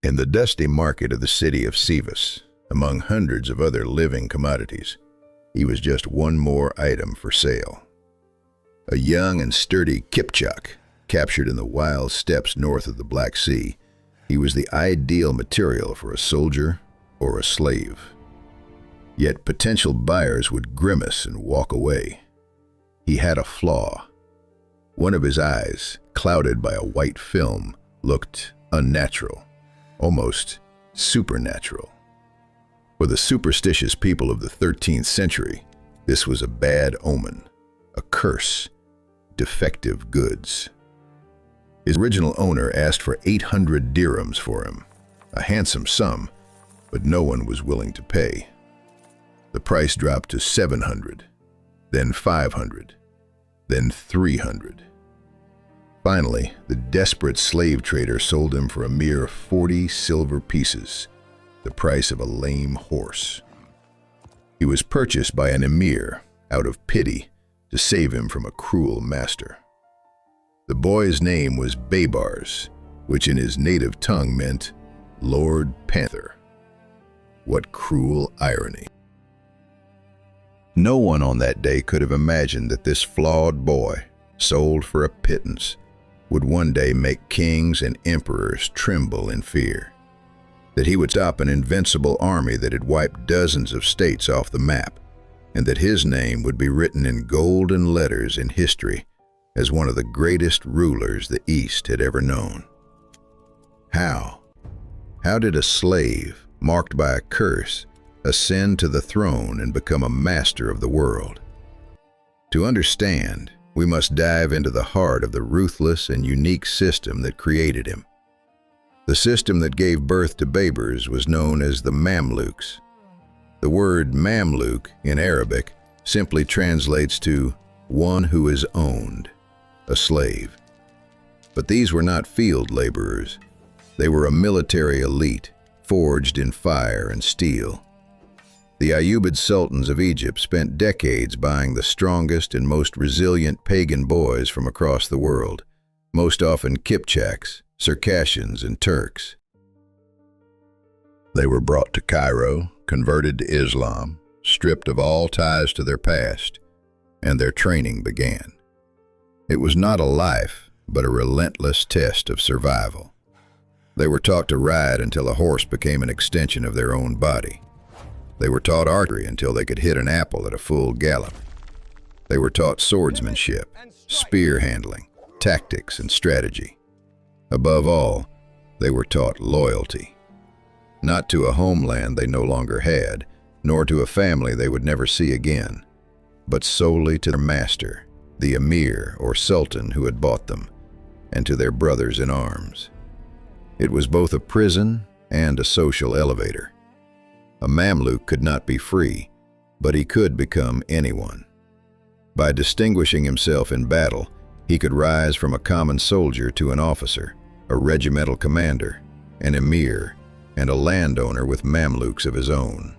In the dusty market of the city of Sivas, among hundreds of other living commodities, he was just one more item for sale. A young and sturdy Kipchak, captured in the wild steppes north of the Black Sea, he was the ideal material for a soldier or a slave. Yet potential buyers would grimace and walk away. He had a flaw. One of his eyes, clouded by a white film, looked unnatural, almost supernatural. For the superstitious people of the 13th century, this was a bad omen, a curse, defective goods. His original owner asked for 800 dirhams for him, a handsome sum, but no one was willing to pay. The price dropped to 700, then 500, then 300. Finally, the desperate slave trader sold him for a mere 40 silver pieces, the price of a lame horse. He was purchased by an emir out of pity to save him from a cruel master. The boy's name was Baybars, which in his native tongue meant Lord Panther. What cruel irony. No one on that day could have imagined that this flawed boy, sold for a pittance, would one day make kings and emperors tremble in fear. That he would stop an invincible army that had wiped dozens of states off the map, and that his name would be written in golden letters in history as one of the greatest rulers the East had ever known. How? How did a slave, marked by a curse, ascend to the throne and become a master of the world? To understand, we must dive into the heart of the ruthless and unique system that created him. The system that gave birth to Baybars was known as the Mamluks. The word Mamluk in Arabic simply translates to one who is owned, a slave. But these were not field laborers. They were a military elite, forged in fire and steel. The Ayyubid sultans of Egypt spent decades buying the strongest and most resilient pagan boys from across the world, most often Kipchaks, Circassians, and Turks. They were brought to Cairo, converted to Islam, stripped of all ties to their past, and their training began. It was not a life, but a relentless test of survival. They were taught to ride until a horse became an extension of their own body. They were taught archery until they could hit an apple at a full gallop. They were taught swordsmanship, spear handling, tactics, and strategy. Above all, they were taught loyalty. Not to a homeland they no longer had, nor to a family they would never see again, but solely to their master, the emir or sultan who had bought them, and to their brothers in arms. It was both a prison and a social elevator. A Mamluk could not be free, but he could become anyone. By distinguishing himself in battle, he could rise from a common soldier to an officer, a regimental commander, an emir, and a landowner with Mamluks of his own.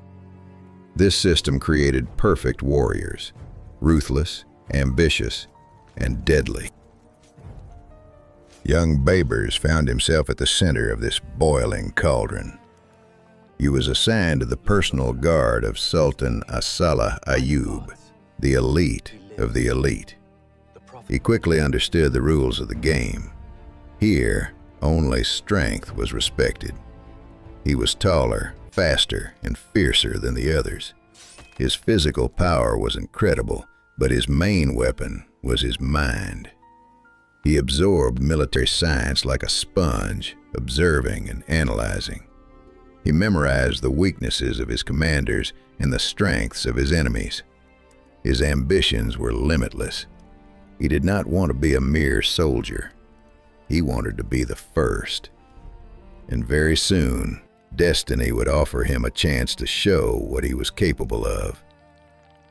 This system created perfect warriors, ruthless, ambitious, and deadly. Young Baybars found himself at the center of this boiling cauldron. He was assigned to the personal guard of Sultan As-Salih Ayyub, the elite of the elite. He quickly understood the rules of the game. Here, only strength was respected. He was taller, faster, and fiercer than the others. His physical power was incredible, but his main weapon was his mind. He absorbed military science like a sponge, observing and analyzing. He memorized the weaknesses of his commanders and the strengths of his enemies. His ambitions were limitless. He did not want to be a mere soldier. He wanted to be the first. And very soon, destiny would offer him a chance to show what he was capable of.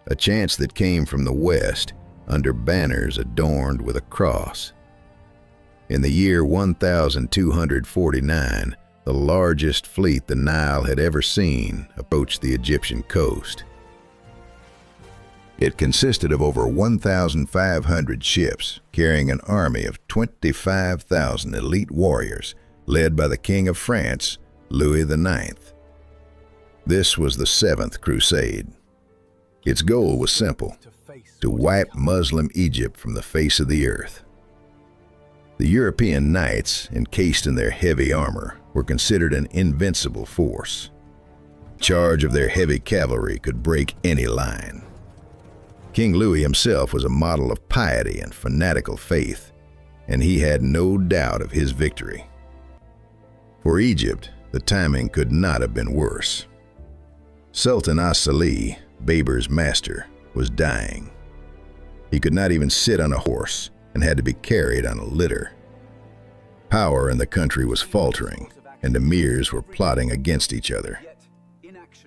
A chance that came from the west, under banners adorned with a cross. In the year 1249, the largest fleet the Nile had ever seen approached the Egyptian coast. It consisted of over 1,500 ships, carrying an army of 25,000 elite warriors, led by the King of France, Louis IX. This was the Seventh Crusade. Its goal was simple: to wipe Muslim Egypt from the face of the earth. The European knights, encased in their heavy armor, were considered an invincible force. Charge of their heavy cavalry could break any line. King Louis himself was a model of piety and fanatical faith, and he had no doubt of his victory. For Egypt, the timing could not have been worse. Sultan As-Salih, Baybars' master, was dying. He could not even sit on a horse and had to be carried on a litter. Power in the country was faltering, and emirs were plotting against each other.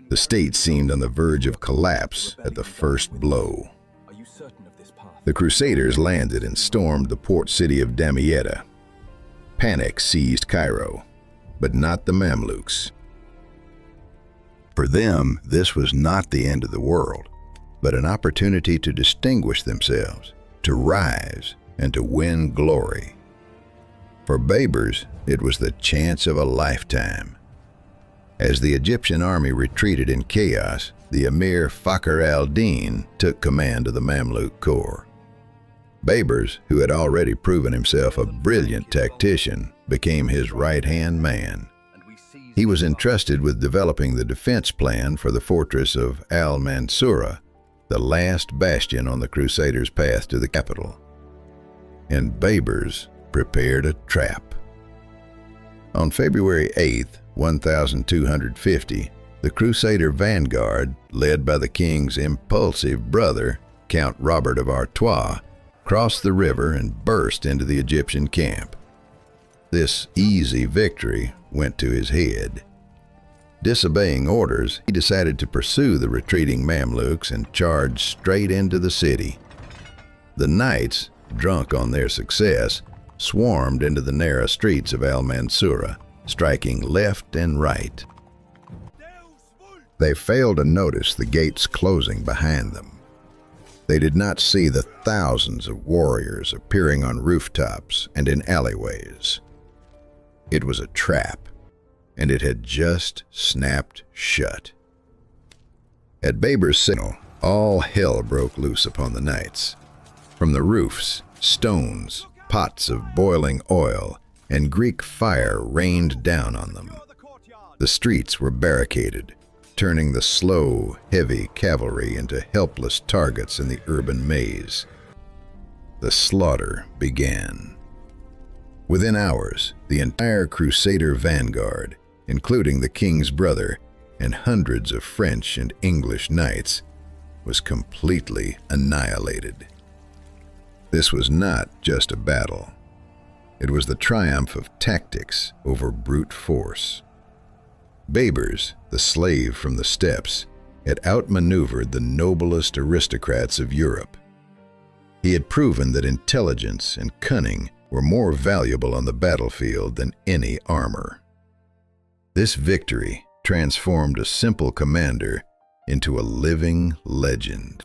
The state seemed on the verge of collapse at the first blow. The Crusaders landed and stormed the port city of Damietta. Panic seized Cairo, but not the Mamluks. For them, this was not the end of the world, but an opportunity to distinguish themselves, to rise, and to win glory. For Baybars, it was the chance of a lifetime. As the Egyptian army retreated in chaos, the Emir Fakhr al-Din took command of the Mamluk Corps. Baybars, who had already proven himself a brilliant tactician, became his right-hand man. He was entrusted with developing the defense plan for the fortress of al-Mansurah, the last bastion on the Crusaders' path to the capital. And Baybars prepared a trap. On February 8th, 1250, the Crusader vanguard, led by the king's impulsive brother, Count Robert of Artois, crossed the river and burst into the Egyptian camp. This easy victory went to his head. Disobeying orders, he decided to pursue the retreating Mamluks and charge straight into the city. The knights, drunk on their success, swarmed into the narrow streets of al-Mansurah, striking left and right. They failed to notice the gates closing behind them. They did not see the thousands of warriors appearing on rooftops and in alleyways. It was a trap, and it had just snapped shut. At Baybars' signal, all hell broke loose upon the knights. From the roofs, stones, pots of boiling oil, and Greek fire rained down on them. The streets were barricaded, turning the slow, heavy cavalry into helpless targets in the urban maze. The slaughter began. Within hours, the entire Crusader vanguard, including the king's brother and hundreds of French and English knights, was completely annihilated. This was not just a battle. It was the triumph of tactics over brute force. Baybars, the slave from the steppes, had outmaneuvered the noblest aristocrats of Europe. He had proven that intelligence and cunning were more valuable on the battlefield than any armor. This victory transformed a simple commander into a living legend.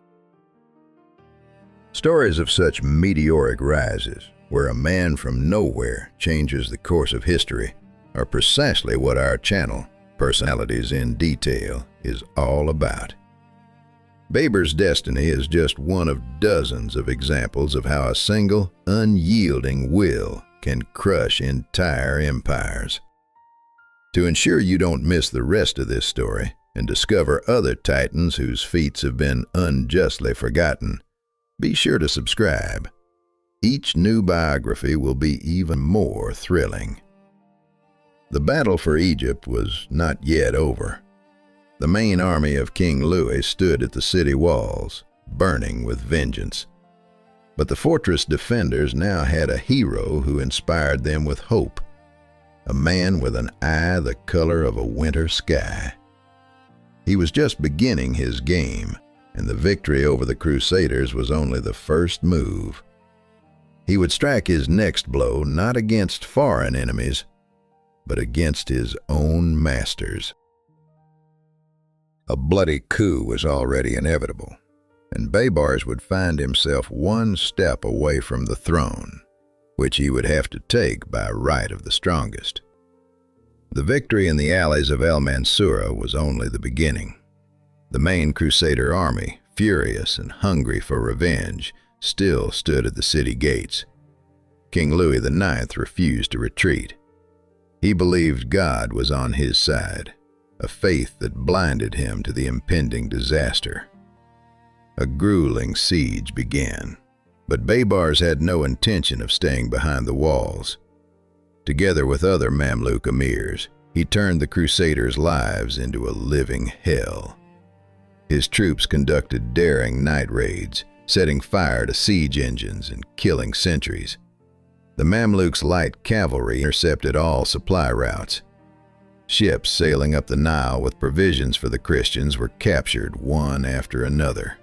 Stories of such meteoric rises, where a man from nowhere changes the course of history, are precisely what our channel, Personalities in Detail, is all about. Baybars' destiny is just one of dozens of examples of how a single, unyielding will can crush entire empires. To ensure you don't miss the rest of this story and discover other titans whose feats have been unjustly forgotten, be sure to subscribe. Each new biography will be even more thrilling. The battle for Egypt was not yet over. The main army of King Louis stood at the city walls, burning with vengeance. But the fortress defenders now had a hero who inspired them with hope, a man with an eye the color of a winter sky. He was just beginning his game, and the victory over the Crusaders was only the first move. He would strike his next blow not against foreign enemies, but against his own masters. A bloody coup was already inevitable, and Baybars would find himself one step away from the throne, which he would have to take by right of the strongest. The victory in the alleys of al-Mansurah was only the beginning. The main Crusader army, furious and hungry for revenge, still stood at the city gates. King Louis IX refused to retreat. He believed God was on his side, a faith that blinded him to the impending disaster. A grueling siege began, but Baybars had no intention of staying behind the walls. Together with other Mamluk emirs, he turned the Crusaders' lives into a living hell. His troops conducted daring night raids, setting fire to siege engines and killing sentries. The Mamluks' light cavalry intercepted all supply routes. Ships sailing up the Nile with provisions for the Christians were captured one after another.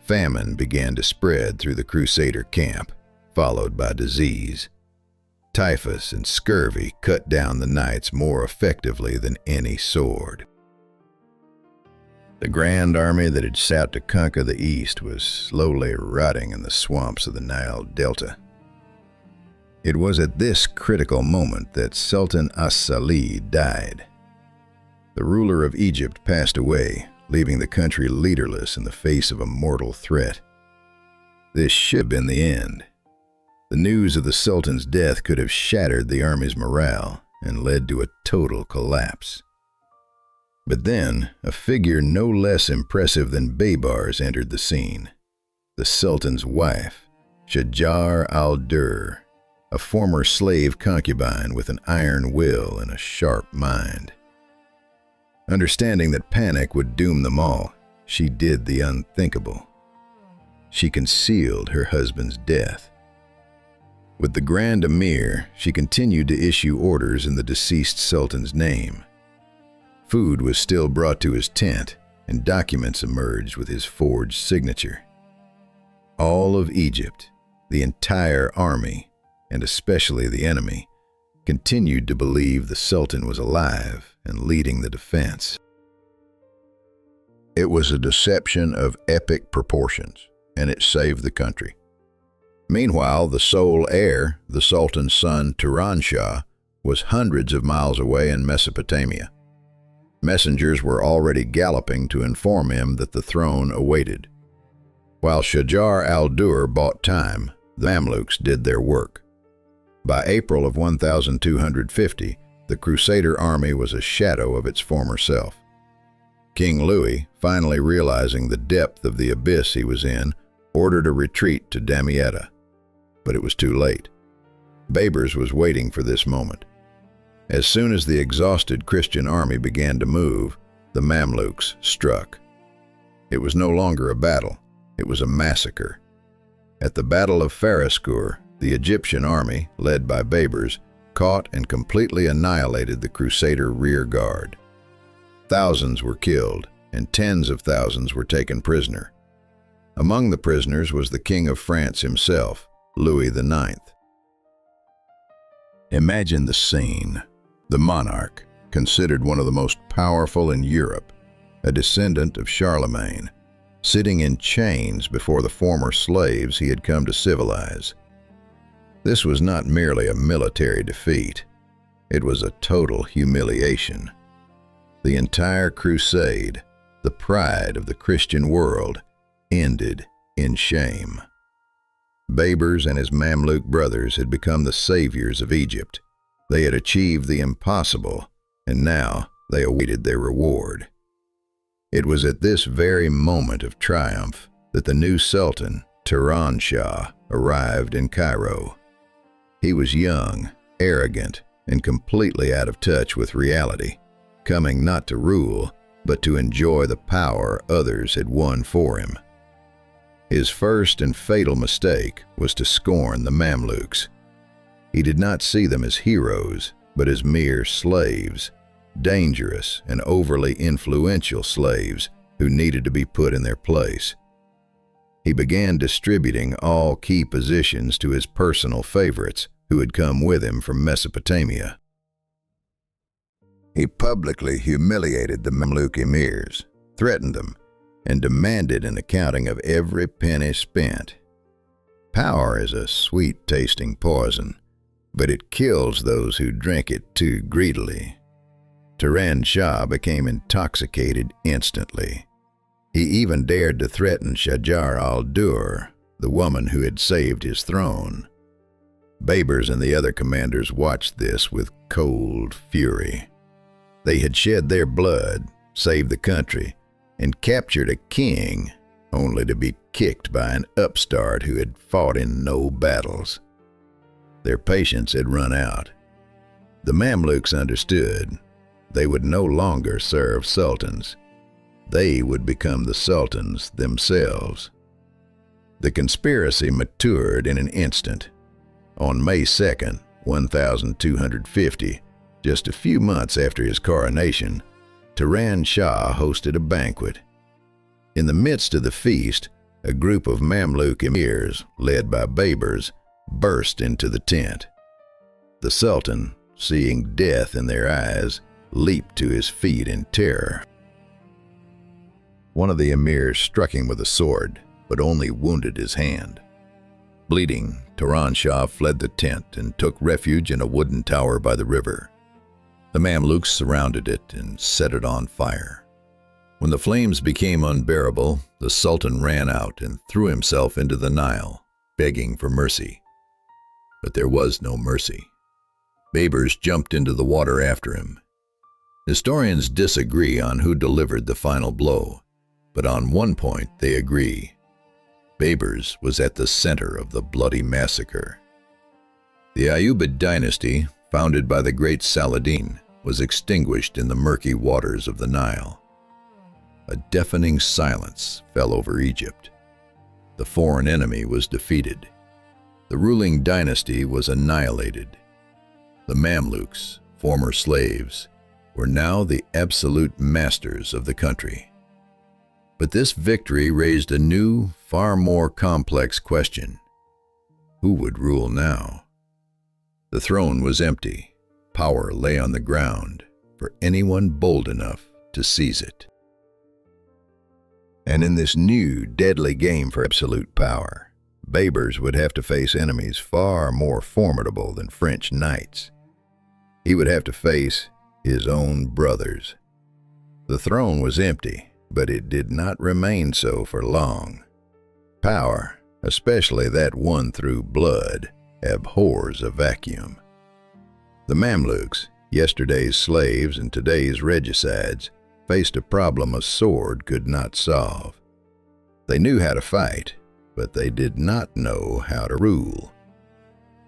Famine began to spread through the Crusader camp, followed by disease. Typhus and scurvy cut down the knights more effectively than any sword. The grand army that had set out to conquer the east was slowly rotting in the swamps of the Nile Delta. It was at this critical moment that Sultan as-Salih died. The ruler of Egypt passed away, leaving the country leaderless in the face of a mortal threat. This should have been the end. The news of the Sultan's death could have shattered the army's morale and led to a total collapse. But then, a figure no less impressive than Baybars entered the scene. The Sultan's wife, Shajar al-Durr, a former slave concubine with an iron will and a sharp mind. Understanding that panic would doom them all, she did the unthinkable. She concealed her husband's death. With the Grand Emir, she continued to issue orders in the deceased Sultan's name. Food was still brought to his tent, and documents emerged with his forged signature. All of Egypt, the entire army, and especially the enemy, continued to believe the Sultan was alive and leading the defense. It was a deception of epic proportions, and it saved the country. Meanwhile, the sole heir, the Sultan's son Turanshah, was hundreds of miles away in Mesopotamia. Messengers were already galloping to inform him that the throne awaited. While Shajar al-Durr bought time, the Mamluks did their work. By April of 1250, the Crusader army was a shadow of its former self. King Louis, finally realizing the depth of the abyss he was in, ordered a retreat to Damietta. But it was too late. Baybars was waiting for this moment. As soon as the exhausted Christian army began to move, the Mamluks struck. It was no longer a battle, it was a massacre. At the Battle of Fariskur, the Egyptian army, led by Baybars, caught and completely annihilated the Crusader rear guard. Thousands were killed, and tens of thousands were taken prisoner. Among the prisoners was the King of France himself, Louis IX. Imagine the scene. The monarch, considered one of the most powerful in Europe, a descendant of Charlemagne, sitting in chains before the former slaves he had come to civilize. This was not merely a military defeat. It was a total humiliation. The entire crusade, the pride of the Christian world, ended in shame. Baybars and his Mamluk brothers had become the saviors of Egypt. They had achieved the impossible, and now they awaited their reward. It was at this very moment of triumph that the new Sultan, Turanshah, arrived in Cairo. He was young, arrogant, and completely out of touch with reality, coming not to rule, but to enjoy the power others had won for him. His first and fatal mistake was to scorn the Mamluks. He did not see them as heroes, but as mere slaves, dangerous and overly influential slaves who needed to be put in their place. He began distributing all key positions to his personal favorites who had come with him from Mesopotamia. He publicly humiliated the Mamluk emirs, threatened them, and demanded an accounting of every penny spent. Power is a sweet-tasting poison, but it kills those who drink it too greedily. Turanshah became intoxicated instantly. He even dared to threaten Shajar al-Durr, the woman who had saved his throne. Baybars and the other commanders watched this with cold fury. They had shed their blood, saved the country, and captured a king, only to be kicked by an upstart who had fought in no battles. Their patience had run out. The Mamluks understood. They would no longer serve sultans. They would become the sultans themselves. The conspiracy matured in an instant. On May 2nd, 1250, just a few months after his coronation, Turanshah hosted a banquet. In the midst of the feast, a group of Mamluk emirs, led by Baybars, burst into the tent. The Sultan, seeing death in their eyes, leaped to his feet in terror. One of the emirs struck him with a sword, but only wounded his hand. Bleeding, Turanshah fled the tent and took refuge in a wooden tower by the river. The Mamluks surrounded it and set it on fire. When the flames became unbearable, the Sultan ran out and threw himself into the Nile, begging for mercy. But there was no mercy. Baybars jumped into the water after him. Historians disagree on who delivered the final blow, but on one point they agree. Baybars was at the center of the bloody massacre. The Ayyubid dynasty, founded by the great Saladin, was extinguished in the murky waters of the Nile. A deafening silence fell over Egypt. The foreign enemy was defeated. The ruling dynasty was annihilated. The Mamluks, former slaves, were now the absolute masters of the country. But this victory raised a new, far more complex question. Who would rule now? The throne was empty. Power lay on the ground for anyone bold enough to seize it. And in this new, deadly game for absolute power, Baybars would have to face enemies far more formidable than French knights. He would have to face his own brothers. The throne was empty, but it did not remain so for long. Power, especially that won through blood, abhors a vacuum. The Mamluks, yesterday's slaves and today's regicides, faced a problem a sword could not solve. They knew how to fight, but they did not know how to rule.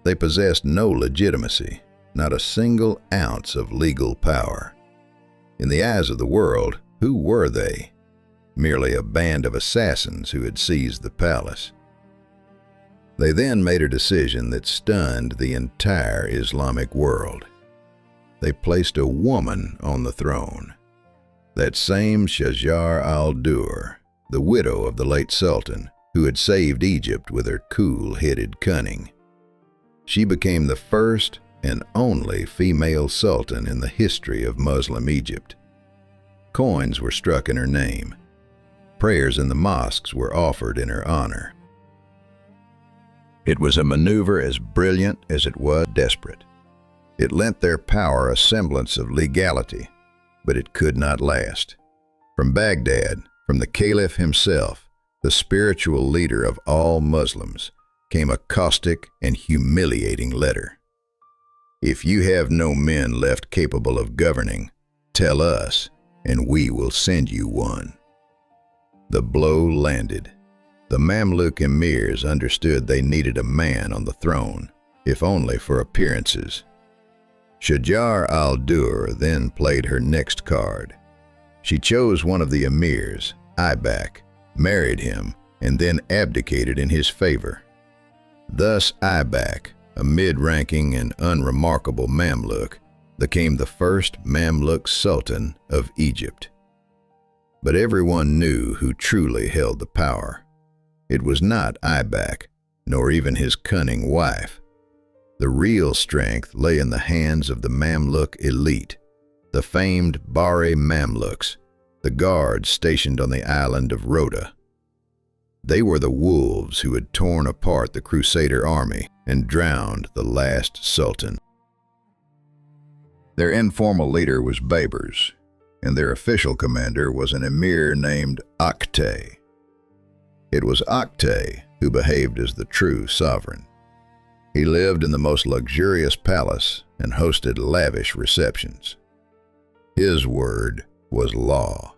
They possessed no legitimacy, not a single ounce of legal power. In the eyes of the world, who were they? Merely a band of assassins who had seized the palace. They then made a decision that stunned the entire Islamic world. They placed a woman on the throne. That same Shajar al-Durr, the widow of the late Sultan, who had saved Egypt with her cool-headed cunning. She became the first and only female sultan in the history of Muslim Egypt. Coins were struck in her name. Prayers in the mosques were offered in her honor. It was a maneuver as brilliant as it was desperate. It lent their power a semblance of legality, but it could not last. From Baghdad, from the Caliph himself, the spiritual leader of all Muslims, came a caustic and humiliating letter. If you have no men left capable of governing, tell us, and we will send you one. The blow landed. The Mamluk emirs understood they needed a man on the throne, if only for appearances. Shajar al-Durr then played her next card. She chose one of the emirs, Aybak, married him, and then abdicated in his favor. Thus Aybak, a mid-ranking and unremarkable Mamluk, became the first Mamluk Sultan of Egypt. But everyone knew who truly held the power. It was not Aybak, nor even his cunning wife. The real strength lay in the hands of the Mamluk elite, the famed Bahri Mamluks, the guards stationed on the island of Rhoda. They were the wolves who had torn apart the Crusader army and drowned the last sultan. Their informal leader was Baybars, and their official commander was an emir named Oktay. It was Oktay who behaved as the true sovereign. He lived in the most luxurious palace and hosted lavish receptions. His word was law.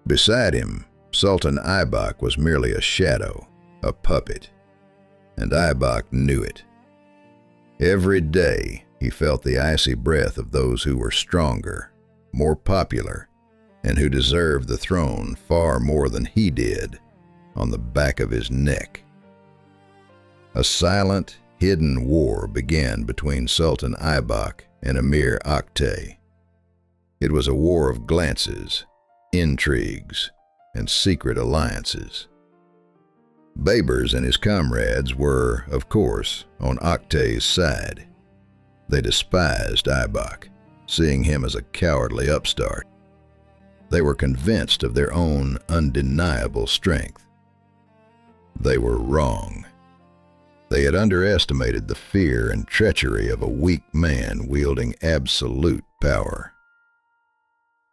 Beside him, Sultan Aibak was merely a shadow, a puppet, and Aibak knew it. Every day he felt the icy breath of those who were stronger, more popular, and who deserved the throne far more than he did on the back of his neck. A silent, hidden war began between Sultan Aibak and Emir Oktay. It was a war of glances, intrigues, and secret alliances. Baybars and his comrades were, of course, on Oktay's side. They despised Aibak, seeing him as a cowardly upstart. They were convinced of their own undeniable strength. They were wrong. They had underestimated the fear and treachery of a weak man wielding absolute power.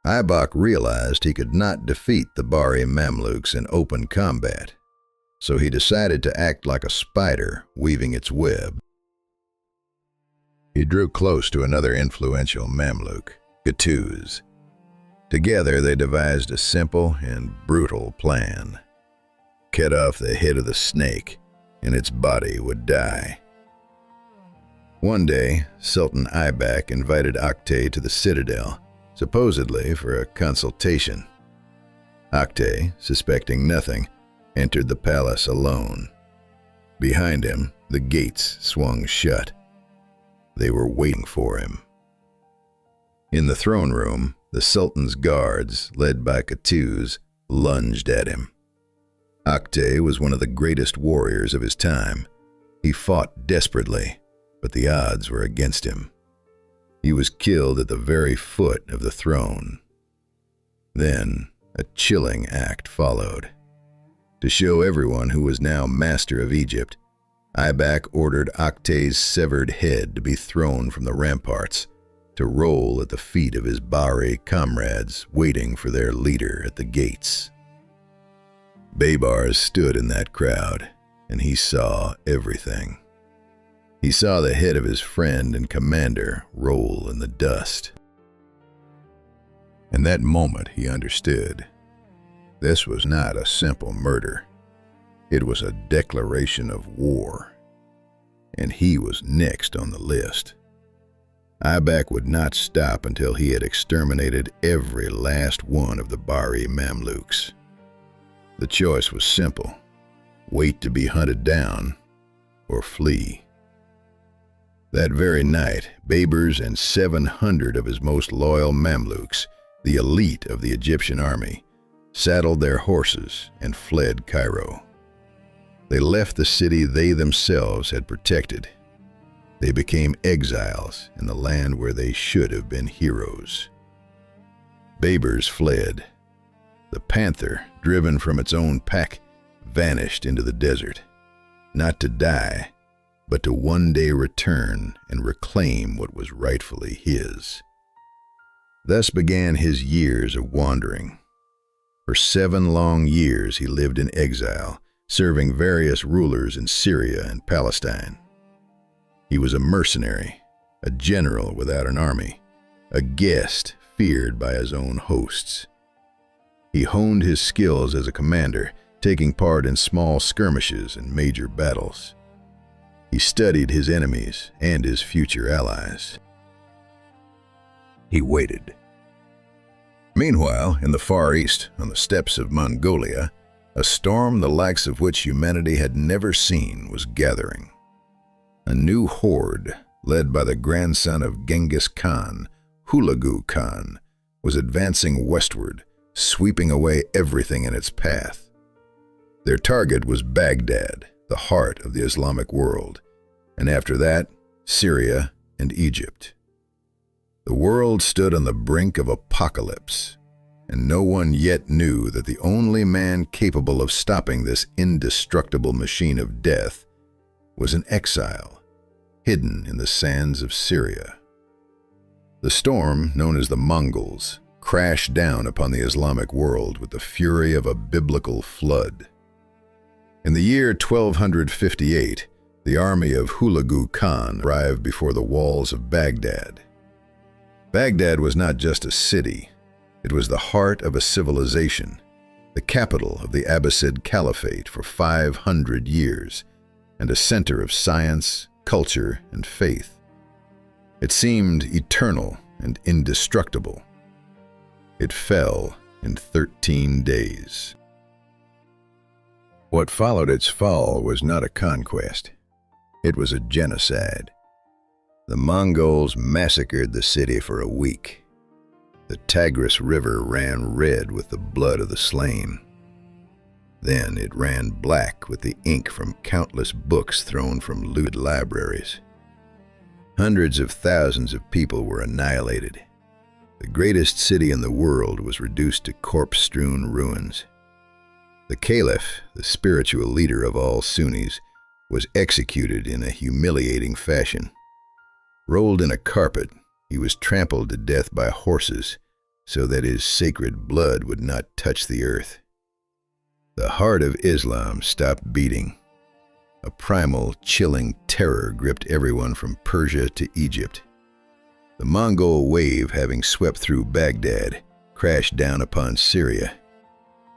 Aibak realized he could not defeat the Bari Mamluks in open combat, so he decided to act like a spider weaving its web. He drew close to another influential Mamluk, Qutuz. Together they devised a simple and brutal plan. Cut off the head of the snake, and its body would die. One day, Sultan Aibak invited Oktay to the citadel, supposedly for a consultation. Oktay, suspecting nothing, entered the palace alone. Behind him, the gates swung shut. They were waiting for him. In the throne room, the Sultan's guards, led by Qutuz, lunged at him. Oktay was one of the greatest warriors of his time. He fought desperately, but the odds were against him. He was killed at the very foot of the throne. Then, a chilling act followed. To show everyone who was now master of Egypt, Aibak ordered Oktay's severed head to be thrown from the ramparts, to roll at the feet of his Bari comrades waiting for their leader at the gates. Baybars stood in that crowd, and he saw everything. He saw the head of his friend and commander roll in the dust. In that moment he understood. This was not a simple murder. It was a declaration of war, and he was next on the list. Aibak would not stop until he had exterminated every last one of the Bari Mamluks. The choice was simple: wait to be hunted down or flee. That very night, Baybars and 700 of his most loyal Mamluks, the elite of the Egyptian army, saddled their horses and fled Cairo. They left the city they themselves had protected. They became exiles in the land where they should have been heroes. Baybars fled. The Panther, driven from its own pack, vanished into the desert, not to die, but to one day return and reclaim what was rightfully his. Thus began his years of wandering. For 7 long years he lived in exile, serving various rulers in Syria and Palestine. He was a mercenary, a general without an army, a guest feared by his own hosts. He honed his skills as a commander, taking part in small skirmishes and major battles. He studied his enemies and his future allies. He waited. Meanwhile, in the Far East, on the steppes of Mongolia, a storm the likes of which humanity had never seen was gathering. A new horde, led by the grandson of Genghis Khan, Hulagu Khan, was advancing westward, sweeping away everything in its path. Their target was Baghdad, the heart of the Islamic world, and after that, Syria and Egypt. The world stood on the brink of apocalypse, and no one yet knew that the only man capable of stopping this indestructible machine of death was in exile, hidden in the sands of Syria. The storm, known as the Mongols, crashed down upon the Islamic world with the fury of a biblical flood. In the year 1258, the army of Hulagu Khan arrived before the walls of Baghdad. Baghdad was not just a city, it was the heart of a civilization, the capital of the Abbasid Caliphate for 500 years, and a center of science, culture, and faith. It seemed eternal and indestructible. It fell in 13 days. What followed its fall was not a conquest. It was a genocide. The Mongols massacred the city for a week. The Tigris River ran red with the blood of the slain. Then it ran black with the ink from countless books thrown from looted libraries. Hundreds of thousands of people were annihilated. The greatest city in the world was reduced to corpse-strewn ruins. The Caliph, the spiritual leader of all Sunnis, was executed in a humiliating fashion. Rolled in a carpet, he was trampled to death by horses so that his sacred blood would not touch the earth. The heart of Islam stopped beating. A primal, chilling terror gripped everyone from Persia to Egypt. The Mongol wave, having swept through Baghdad, crashed down upon Syria.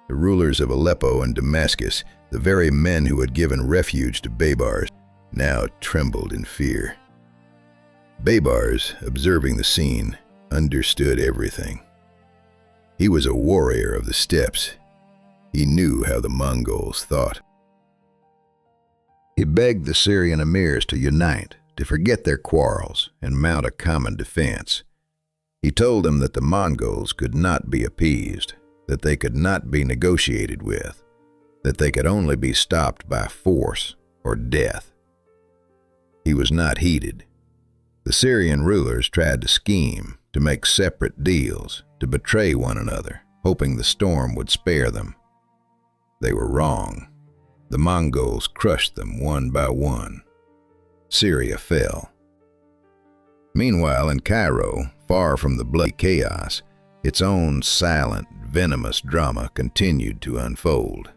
The rulers of Aleppo and Damascus, the very men who had given refuge to Baybars, now trembled in fear. Baybars, observing the scene, understood everything. He was a warrior of the steppes. He knew how the Mongols thought. He begged the Syrian emirs to unite, to forget their quarrels, and mount a common defense. He told them that the Mongols could not be appeased, that they could not be negotiated with, that they could only be stopped by force or death. He was not heeded. The Syrian rulers tried to scheme, to make separate deals, to betray one another, hoping the storm would spare them. They were wrong. The Mongols crushed them one by one. Syria fell. Meanwhile, in Cairo, far from the bloody chaos, its own silent, venomous drama continued to unfold.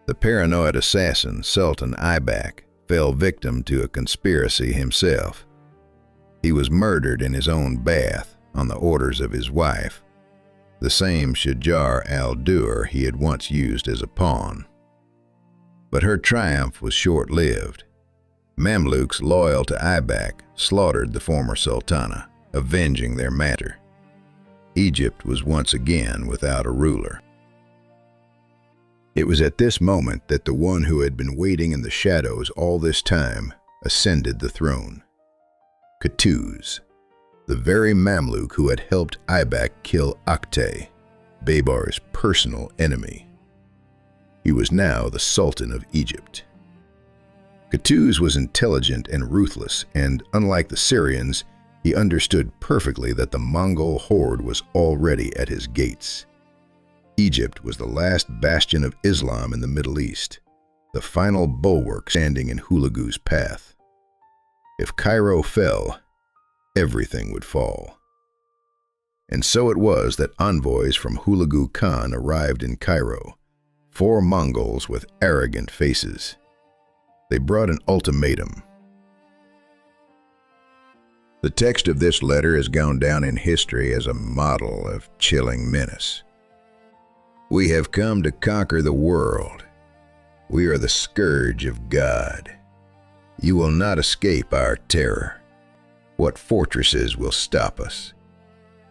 The paranoid assassin, Sultan Baibars, fell victim to a conspiracy himself. He was murdered in his own bath on the orders of his wife, the same Shajar al-Durr he had once used as a pawn. But her triumph was short-lived. Mamluks loyal to Baibars slaughtered the former sultana, avenging their matter. Egypt was once again without a ruler. It was at this moment that the one who had been waiting in the shadows all this time ascended the throne. Qutuz, the very Mamluk who had helped Baibars kill Aktay, Baybars' personal enemy. He was now the Sultan of Egypt. Qutuz was intelligent and ruthless, and unlike the Syrians, he understood perfectly that the Mongol horde was already at his gates. Egypt was the last bastion of Islam in the Middle East, the final bulwark standing in Hulagu's path. If Cairo fell, everything would fall. And so it was that envoys from Hulagu Khan arrived in Cairo, 4 Mongols with arrogant faces. They brought an ultimatum. The text of this letter has gone down in history as a model of chilling menace. We have come to conquer the world. We are the scourge of God. You will not escape our terror. What fortresses will stop us?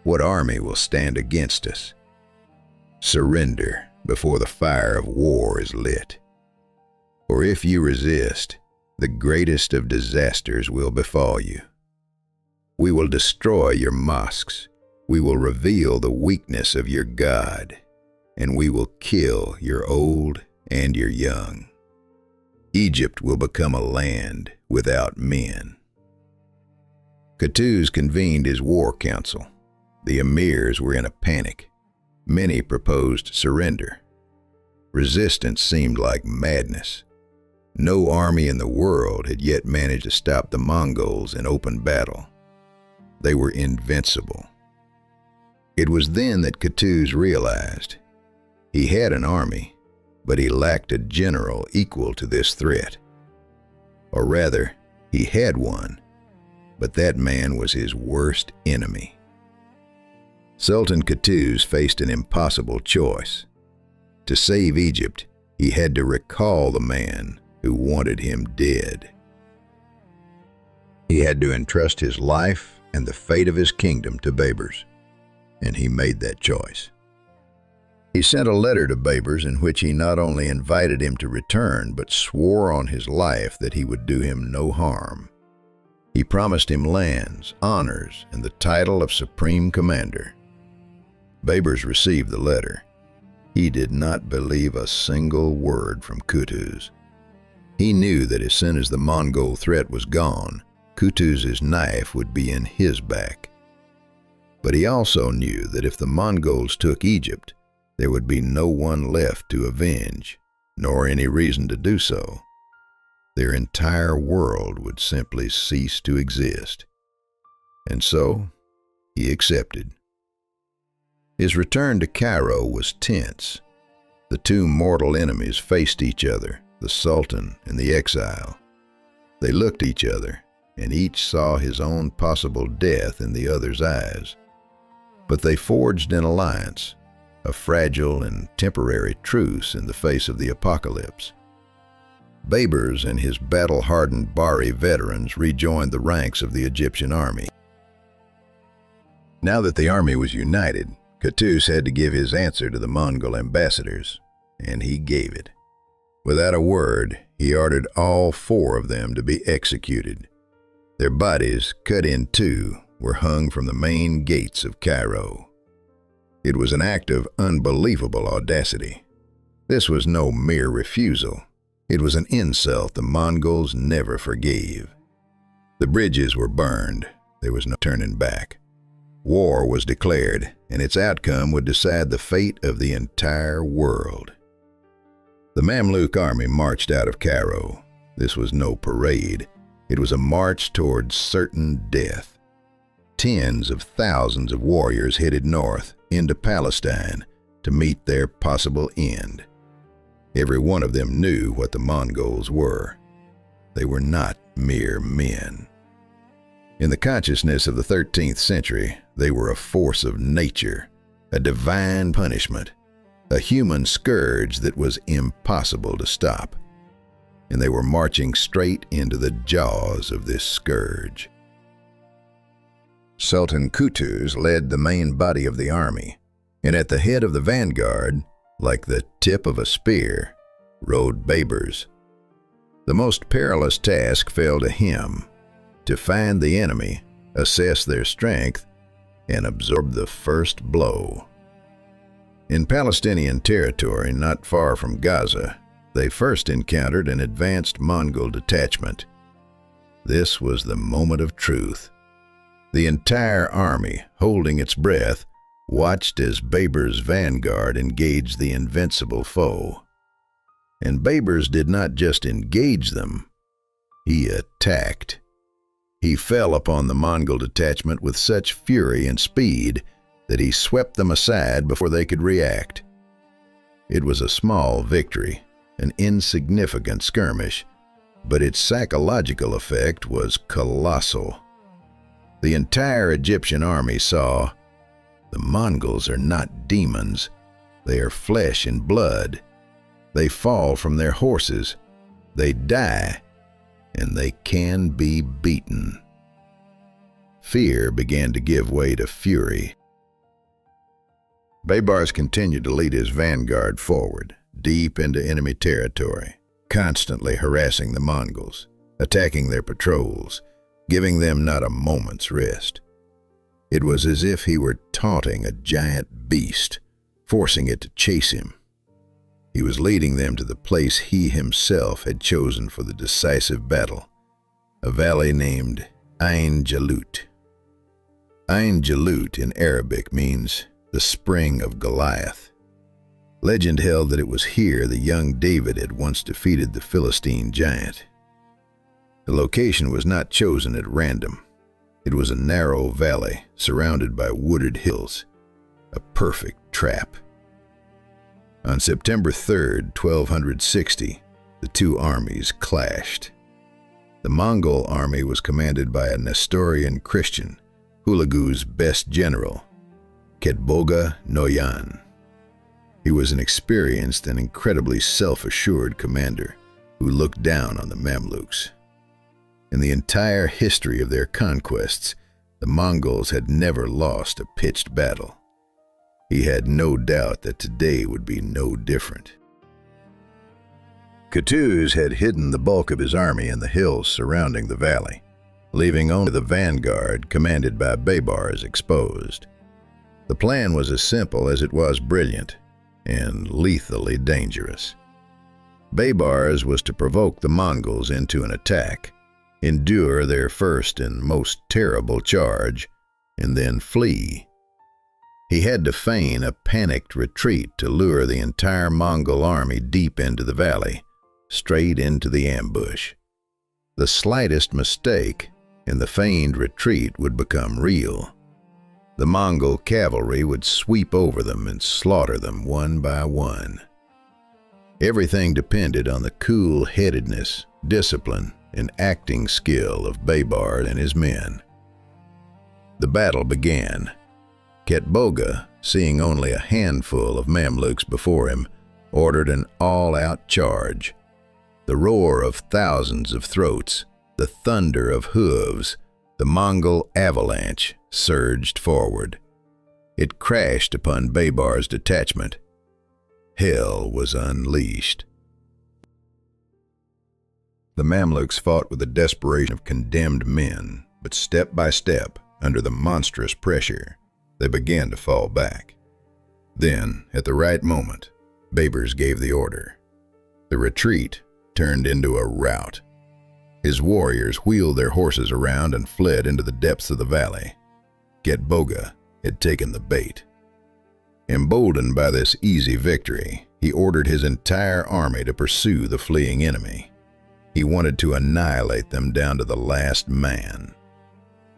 What army will stand against us? Surrender before the fire of war is lit. For if you resist, the greatest of disasters will befall you. We will destroy your mosques. We will reveal the weakness of your God, and we will kill your old and your young. Egypt will become a land without men. Qutuz convened his war council. The emirs were in a panic. Many proposed surrender. Resistance seemed like madness. No army in the world had yet managed to stop the Mongols in open battle. They were invincible. It was then that Qutuz realized he had an army, but he lacked a general equal to this threat. Or rather, he had one, but that man was his worst enemy. Sultan Qutuz faced an impossible choice. To save Egypt, he had to recall the man who wanted him dead. He had to entrust his life and the fate of his kingdom to Baybars, and he made that choice. He sent a letter to Baybars in which he not only invited him to return, but swore on his life that he would do him no harm. He promised him lands, honors, and the title of Supreme Commander. Baybars received the letter. He did not believe a single word from Qutuz. He knew that as soon as the Mongol threat was gone, Qutuz's knife would be in his back. But he also knew that if the Mongols took Egypt, there would be no one left to avenge, nor any reason to do so. Their entire world would simply cease to exist. And so, he accepted. His return to Cairo was tense. The two mortal enemies faced each other, the Sultan and the exile. They looked at each other, and each saw his own possible death in the other's eyes. But they forged an alliance, a fragile and temporary truce in the face of the apocalypse. Baybars and his battle-hardened Bari veterans rejoined the ranks of the Egyptian army. Now that the army was united, Qutuz had to give his answer to the Mongol ambassadors, and he gave it. Without a word, he ordered all 4 of them to be executed. Their bodies, cut in 2, were hung from the main gates of Cairo. It was an act of unbelievable audacity. This was no mere refusal. It was an insult the Mongols never forgave. The bridges were burned. There was no turning back. War was declared, and its outcome would decide the fate of the entire world. The Mamluk army marched out of Cairo. This was no parade. It was a march towards certain death. Tens of thousands of warriors headed north into Palestine to meet their possible end. Every one of them knew what the Mongols were. They were not mere men. In the consciousness of the 13th century, they were a force of nature, a divine punishment, a human scourge that was impossible to stop. And they were marching straight into the jaws of this scourge. Sultan Qutuz led the main body of the army, and at the head of the vanguard, like the tip of a spear, rode Baybars. The most perilous task fell to him, to find the enemy, assess their strength, and absorb the first blow. In Palestinian territory not far from Gaza, they first encountered an advanced Mongol detachment. This was the moment of truth. The entire army, holding its breath, watched as Baybars' vanguard engaged the invincible foe. And Baybars did not just engage them, he attacked. He fell upon the Mongol detachment with such fury and speed that he swept them aside before they could react. It was a small victory, an insignificant skirmish, but its psychological effect was colossal. The entire Egyptian army saw, the Mongols are not demons, they are flesh and blood. They fall from their horses, they die, and they can be beaten. Fear began to give way to fury. Baybars continued to lead his vanguard forward, deep into enemy territory, constantly harassing the Mongols, attacking their patrols, giving them not a moment's rest. It was as if he were taunting a giant beast, forcing it to chase him. He was leading them to the place he himself had chosen for the decisive battle, a valley named Ain Jalut. Ain Jalut in Arabic means the spring of Goliath. Legend held that it was here the young David had once defeated the Philistine giant. The location was not chosen at random. It was a narrow valley surrounded by wooded hills, a perfect trap. On September 3rd, 1260, the two armies clashed. The Mongol army was commanded by a Nestorian Christian, Hulagu's best general, Ketboga Noyan. He was an experienced and incredibly self-assured commander who looked down on the Mamluks. In the entire history of their conquests, the Mongols had never lost a pitched battle. He had no doubt that today would be no different. Qutuz had hidden the bulk of his army in the hills surrounding the valley, leaving only the vanguard commanded by Baybars exposed. The plan was as simple as it was brilliant and lethally dangerous. Baybars was to provoke the Mongols into an attack, endure their first and most terrible charge, and then flee. He had to feign a panicked retreat to lure the entire Mongol army deep into the valley, straight into the ambush. The slightest mistake, and the feigned retreat would become real. The Mongol cavalry would sweep over them and slaughter them one by one. Everything depended on the cool-headedness, discipline, and acting skill of Baybars and his men. The battle began. Ketboga, seeing only a handful of Mamluks before him, ordered an all-out charge. The roar of thousands of throats, the thunder of hooves, the Mongol avalanche surged forward. It crashed upon Baybars' detachment. Hell was unleashed. The Mamluks fought with the desperation of condemned men, but step by step, under the monstrous pressure, they began to fall back. Then, at the right moment, Baybars gave the order. The retreat turned into a rout. His warriors wheeled their horses around and fled into the depths of the valley. Ketboga had taken the bait. Emboldened by this easy victory, he ordered his entire army to pursue the fleeing enemy. He wanted to annihilate them down to the last man.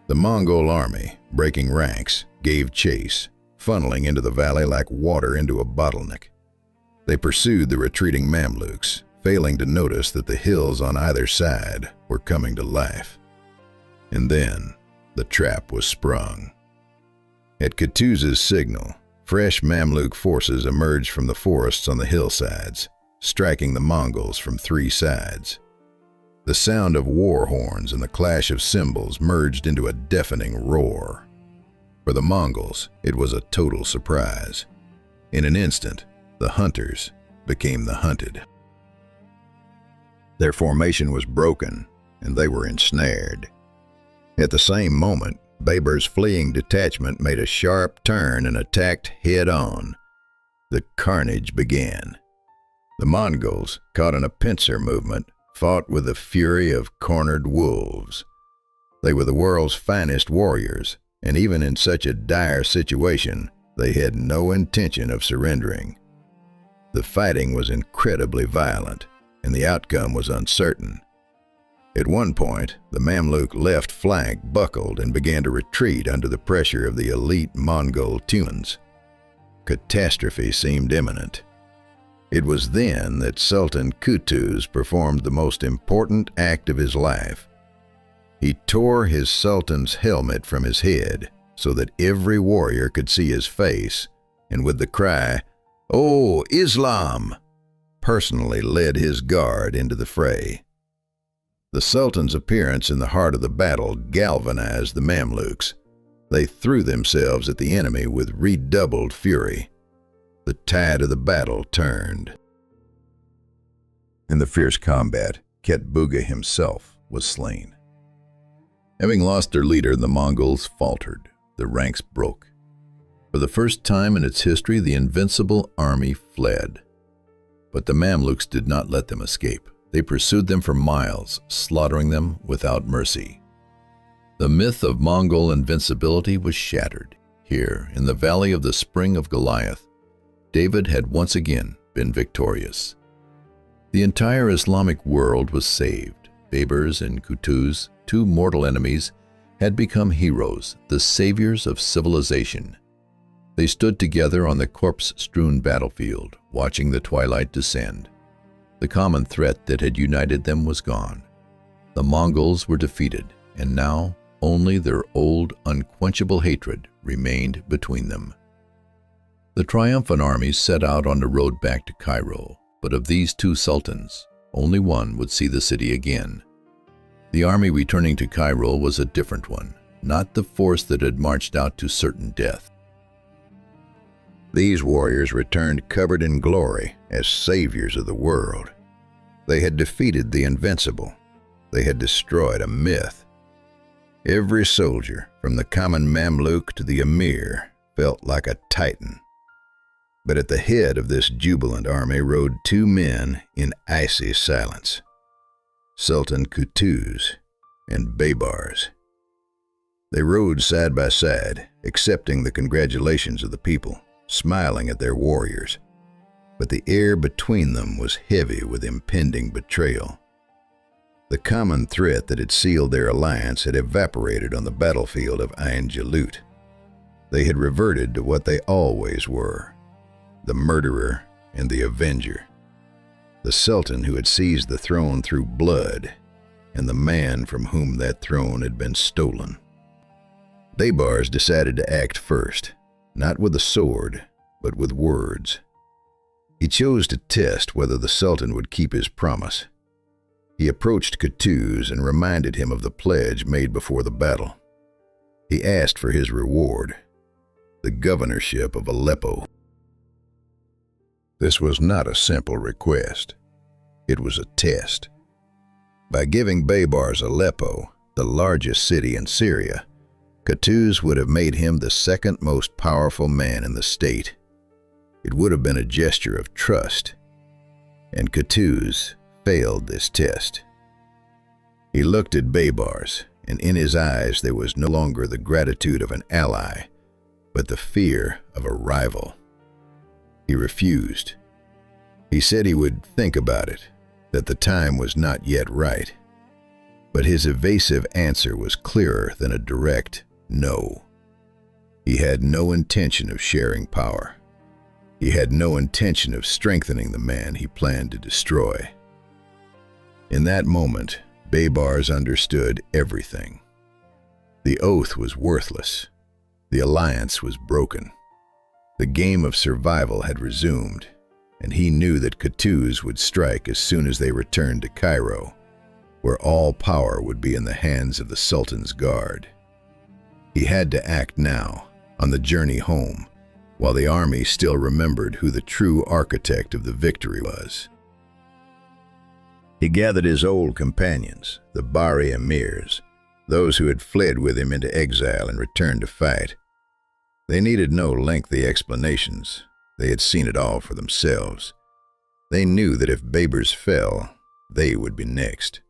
The Mongol army, breaking ranks, gave chase, funneling into the valley like water into a bottleneck. They pursued the retreating Mamluks, failing to notice that the hills on either side were coming to life. And then the trap was sprung. At Qutuz's signal, fresh Mamluk forces emerged from the forests on the hillsides, striking the Mongols from three sides. The sound of war horns and the clash of cymbals merged into a deafening roar. For the Mongols, it was a total surprise. In an instant, the hunters became the hunted. Their formation was broken, and they were ensnared. At the same moment, Baybars' fleeing detachment made a sharp turn and attacked head-on. The carnage began. The Mongols, caught in a pincer movement, fought with the fury of cornered wolves. They were the world's finest warriors, and even in such a dire situation, they had no intention of surrendering. The fighting was incredibly violent, and the outcome was uncertain. At one point, the Mamluk left flank buckled and began to retreat under the pressure of the elite Mongol Tumans. Catastrophe seemed imminent. It was then that Sultan Qutuz performed the most important act of his life. He tore his sultan's helmet from his head so that every warrior could see his face, and with the cry, "Oh, Islam!" personally led his guard into the fray. The Sultan's appearance in the heart of the battle galvanized the Mamluks. They threw themselves at the enemy with redoubled fury. The tide of the battle turned. In the fierce combat, Ketboga himself was slain. Having lost their leader, the Mongols faltered. The ranks broke. For the first time in its history, the invincible army fled. But the Mamluks did not let them escape. They pursued them for miles, slaughtering them without mercy. The myth of Mongol invincibility was shattered. Here, in the valley of the Spring of Goliath, David had once again been victorious. The entire Islamic world was saved. Baybars and Qutuz, two mortal enemies, had become heroes, the saviors of civilization. They stood together on the corpse-strewn battlefield, watching the twilight descend. The common threat that had united them was gone. The Mongols were defeated, and now only their old, unquenchable hatred remained between them. The triumphant armies set out on the road back to Cairo, but of these two sultans, only one would see the city again. The army returning to Cairo was a different one, not the force that had marched out to certain death. These warriors returned covered in glory as saviors of the world. They had defeated the Invincible. They had destroyed a myth. Every soldier, from the common Mamluk to the Emir, felt like a titan. But at the head of this jubilant army rode two men in icy silence: Sultan Qutuz and Baybars. They rode side by side, accepting the congratulations of the people, smiling at their warriors. But the air between them was heavy with impending betrayal. The common threat that had sealed their alliance had evaporated on the battlefield of Ain Jalut. They had reverted to what they always were: the murderer and the avenger. The sultan who had seized the throne through blood, and the man from whom that throne had been stolen. Baybars decided to act first, not with a sword, but with words. He chose to test whether the sultan would keep his promise. He approached Qutuz and reminded him of the pledge made before the battle. He asked for his reward, the governorship of Aleppo. This was not a simple request. It was a test. By giving Baybars Aleppo, the largest city in Syria, Qutuz would have made him the second most powerful man in the state. It would have been a gesture of trust, and Qutuz failed this test. He looked at Baybars, and in his eyes there was no longer the gratitude of an ally, but the fear of a rival. He refused. He said he would think about it, that the time was not yet right. But his evasive answer was clearer than a direct no. He had no intention of sharing power. He had no intention of strengthening the man he planned to destroy. In that moment, Baybars understood everything. The oath was worthless. The alliance was broken. The game of survival had resumed, and he knew that Qutuz would strike as soon as they returned to Cairo, where all power would be in the hands of the Sultan's guard. He had to act now, on the journey home, while the army still remembered who the true architect of the victory was. He gathered his old companions, the Bari emirs, those who had fled with him into exile and returned to fight. They needed no lengthy explanations. They had seen it all for themselves. They knew that if Baybars fell, they would be next.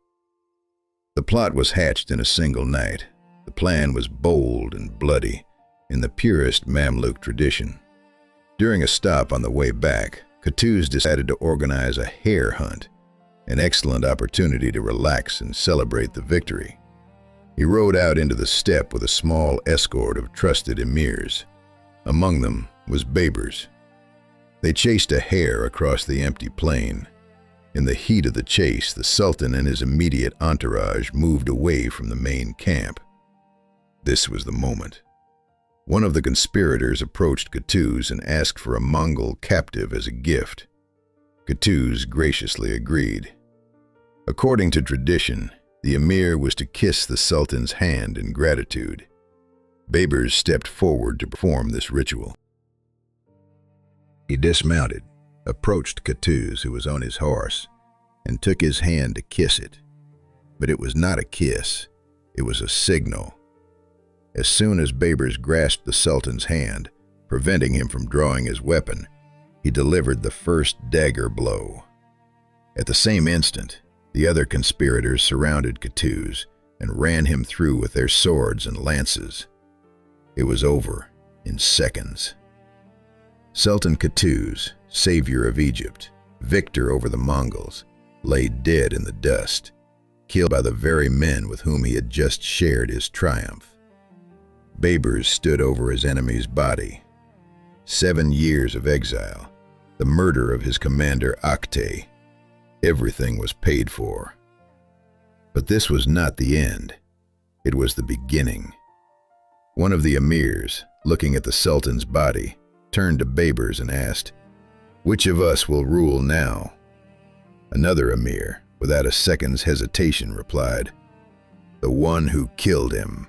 The plot was hatched in a single night. The plan was bold and bloody, in the purest Mamluk tradition. During a stop on the way back, Qutuz decided to organize a hare hunt, an excellent opportunity to relax and celebrate the victory. He rode out into the steppe with a small escort of trusted emirs. Among them was Baybars. They chased a hare across the empty plain. In the heat of the chase, the Sultan and his immediate entourage moved away from the main camp. This was the moment. One of the conspirators approached Qutuz and asked for a Mongol captive as a gift. Qutuz graciously agreed. According to tradition, the emir was to kiss the Sultan's hand in gratitude. Baybars stepped forward to perform this ritual. He dismounted, approached Qutuz, who was on his horse, and took his hand to kiss it. But it was not a kiss, it was a signal. As soon as Baybars grasped the Sultan's hand, preventing him from drawing his weapon, he delivered the first dagger blow. At the same instant, the other conspirators surrounded Qutuz and ran him through with their swords and lances. It was over in seconds. Sultan Qutuz, savior of Egypt, victor over the Mongols, lay dead in the dust, killed by the very men with whom he had just shared his triumph. Baybars stood over his enemy's body. 7 years of exile, the murder of his commander Aktay. Everything was paid for. But this was not the end. It was the beginning. One of the emirs, looking at the Sultan's body, turned to Baybars and asked, "Which of us will rule now?" Another emir, without a second's hesitation, replied, "The one who killed him."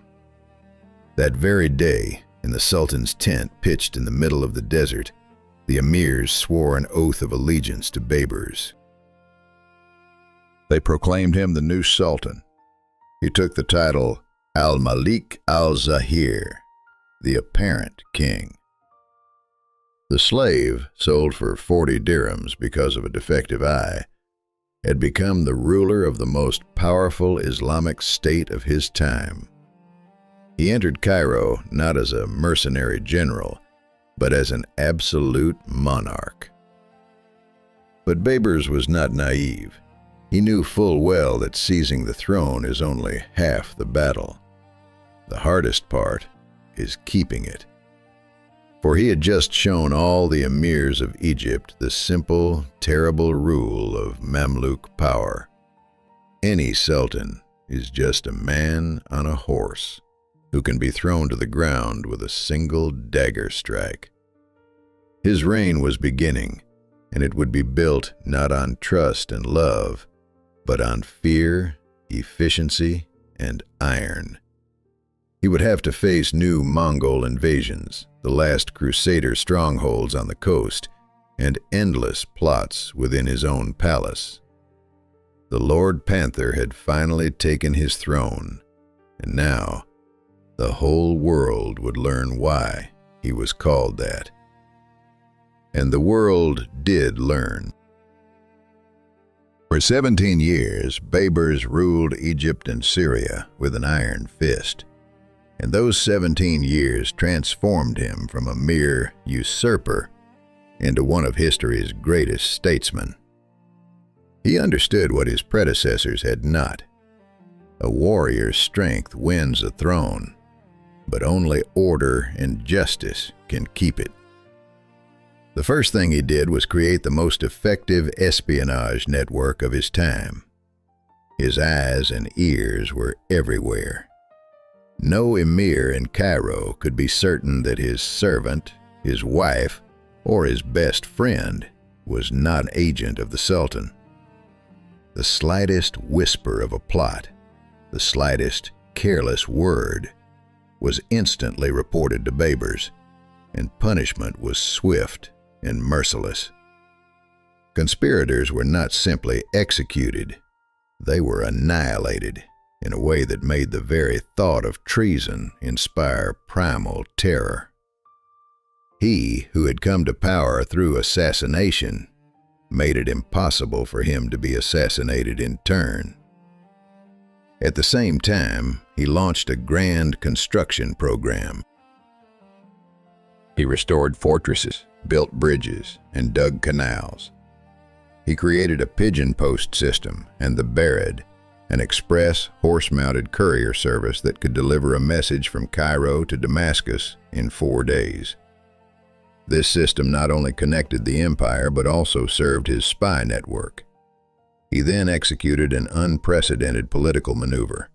That very day, in the Sultan's tent pitched in the middle of the desert, the emirs swore an oath of allegiance to Baybars. They proclaimed him the new Sultan. He took the title al-Malik al-Zahir, the apparent king. The slave, sold for 40 dirhams because of a defective eye, had become the ruler of the most powerful Islamic state of his time. He entered Cairo not as a mercenary general, but as an absolute monarch. But Baybars was not naive. He knew full well that seizing the throne is only half the battle. The hardest part is keeping it. For he had just shown all the emirs of Egypt the simple, terrible rule of Mamluk power. Any sultan is just a man on a horse who can be thrown to the ground with a single dagger strike. His reign was beginning, and it would be built not on trust and love, but on fear, efficiency, and iron. He would have to face new Mongol invasions, the last Crusader strongholds on the coast, and endless plots within his own palace. The Lord Panther had finally taken his throne, and now the whole world would learn why he was called that. And the world did learn. For 17 years, Baybars ruled Egypt and Syria with an iron fist. And those 17 years transformed him from a mere usurper into one of history's greatest statesmen. He understood what his predecessors had not. A warrior's strength wins a throne, but only order and justice can keep it. The first thing he did was create the most effective espionage network of his time. His eyes and ears were everywhere. No emir in Cairo could be certain that his servant, his wife, or his best friend was not an agent of the Sultan. The slightest whisper of a plot, the slightest careless word, was instantly reported to Baybars, and punishment was swift and merciless. Conspirators were not simply executed, they were annihilated in a way that made the very thought of treason inspire primal terror. He who had come to power through assassination made it impossible for him to be assassinated in turn. At the same time, he launched a grand construction program. He restored fortresses, built bridges, and dug canals. He created a pigeon post system and the Barid, an express horse-mounted courier service that could deliver a message from Cairo to Damascus in 4 days. This system not only connected the empire but also served his spy network. He then executed an unprecedented political maneuver.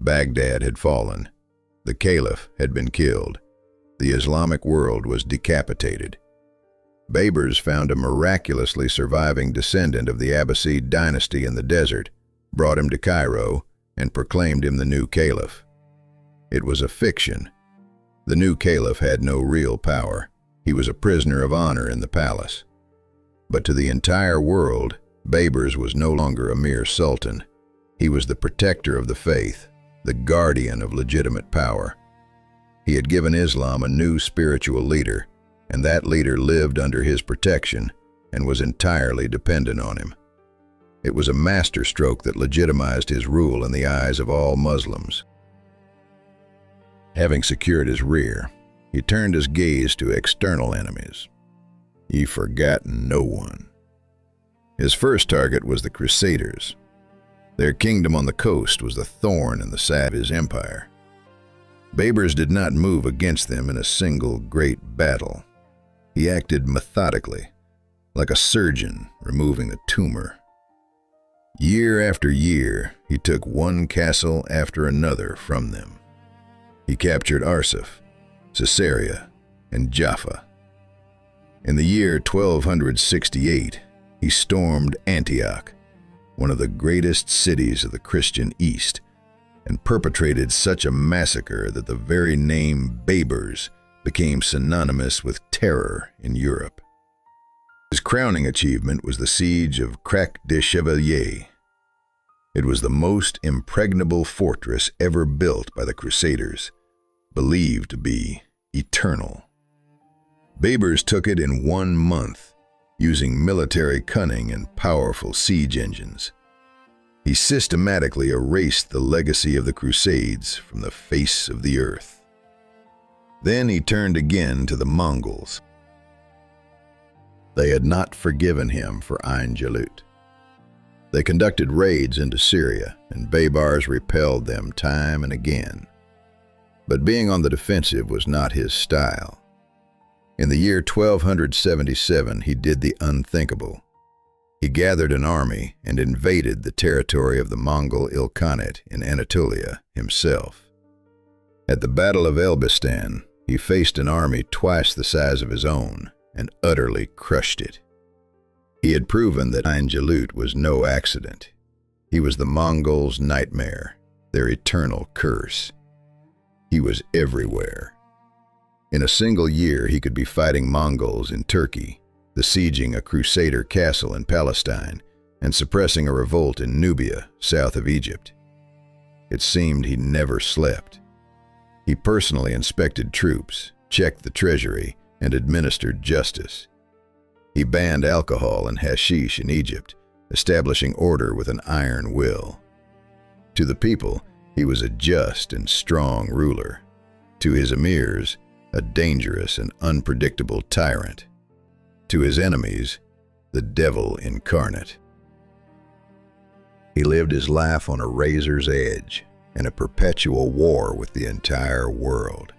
Baghdad had fallen. The caliph had been killed. The Islamic world was decapitated. Baybars found a miraculously surviving descendant of the Abbasid dynasty in the desert, brought him to Cairo, and proclaimed him the new caliph. It was a fiction. The new caliph had no real power. He was a prisoner of honor in the palace. But to the entire world, Baybars was no longer a mere sultan. He was the protector of the faith, the guardian of legitimate power. He had given Islam a new spiritual leader, and that leader lived under his protection and was entirely dependent on him. It was a masterstroke that legitimized his rule in the eyes of all Muslims. Having secured his rear, he turned his gaze to external enemies, he forgot no one. His first target was the Crusaders. Their kingdom on the coast was the thorn in the side of his empire. Baybars did not move against them in a single great battle. He acted methodically, like a surgeon removing the tumor. Year after year, he took one castle after another from them. He captured Arsuf, Caesarea, and Jaffa. In the year 1268, he stormed Antioch, one of the greatest cities of the Christian East, and perpetrated such a massacre that the very name Baybars became synonymous with terror in Europe. His crowning achievement was the siege of Crac des Chevaliers. It was the most impregnable fortress ever built by the Crusaders, believed to be eternal. Baybars took it in 1 month, using military cunning and powerful siege engines. He systematically erased the legacy of the Crusades from the face of the earth. Then he turned again to the Mongols. They had not forgiven him for Ain Jalut. They conducted raids into Syria, and Baybars repelled them time and again. But being on the defensive was not his style. In the year 1277, he did the unthinkable. He gathered an army and invaded the territory of the Mongol Ilkhanate in Anatolia himself. At the Battle of Elbistan, he faced an army twice the size of his own and utterly crushed it. He had proven that Ain Jalut was no accident. He was the Mongols' nightmare, their eternal curse. He was everywhere. In a single year, he could be fighting Mongols in Turkey, besieging a Crusader castle in Palestine, and suppressing a revolt in Nubia, south of Egypt. It seemed he never slept. He personally inspected troops, checked the treasury, and administered justice. He banned alcohol and hashish in Egypt, establishing order with an iron will. To the people, he was a just and strong ruler. To his emirs, a dangerous and unpredictable tyrant. To his enemies, the devil incarnate. He lived his life on a razor's edge, in a perpetual war with the entire world.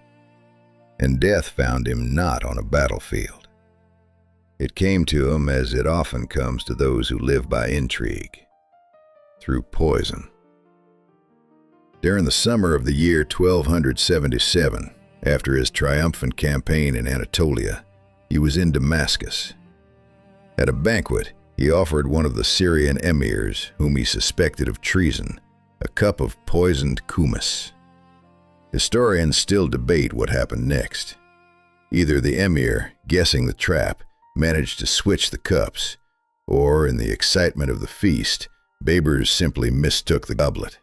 And death found him not on a battlefield. It came to him as it often comes to those who live by intrigue, through poison. During the summer of the year 1277, after his triumphant campaign in Anatolia, he was in Damascus. At a banquet, he offered one of the Syrian emirs, whom he suspected of treason, a cup of poisoned kumis. Historians still debate what happened next. Either the emir, guessing the trap, managed to switch the cups, or in the excitement of the feast, Baybars simply mistook the goblet.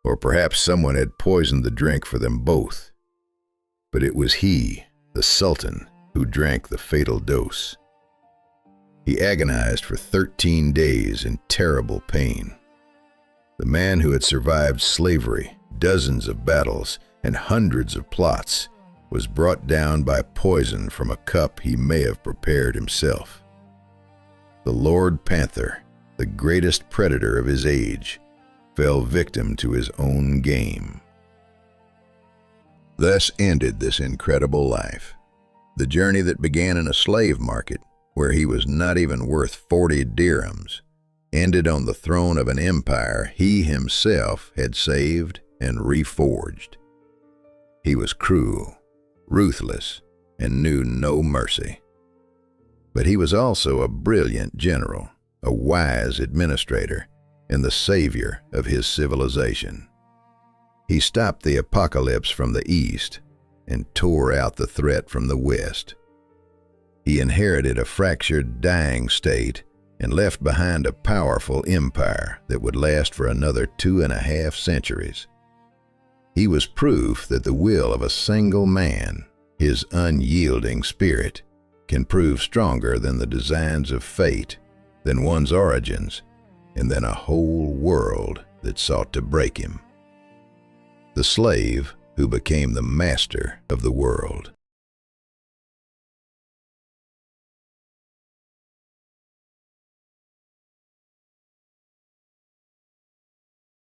Or perhaps someone had poisoned the drink for them both. But it was he, the Sultan, who drank the fatal dose. He agonized for 13 days in terrible pain. The man who had survived slavery, dozens of battles, and hundreds of plots was brought down by poison from a cup he may have prepared himself. The Lord Panther, the greatest predator of his age, fell victim to his own game. Thus ended this incredible life. The journey that began in a slave market, where he was not even worth 40 dirhams, ended on the throne of an empire he himself had saved and reforged. He was cruel, ruthless, and knew no mercy. But he was also a brilliant general, a wise administrator, and the savior of his civilization. He stopped the apocalypse from the east and tore out the threat from the west. He inherited a fractured, dying state and left behind a powerful empire that would last for another 2.5 centuries. He was proof that the will of a single man, his unyielding spirit, can prove stronger than the designs of fate, than one's origins, and than a whole world that sought to break him. The slave who became the master of the world.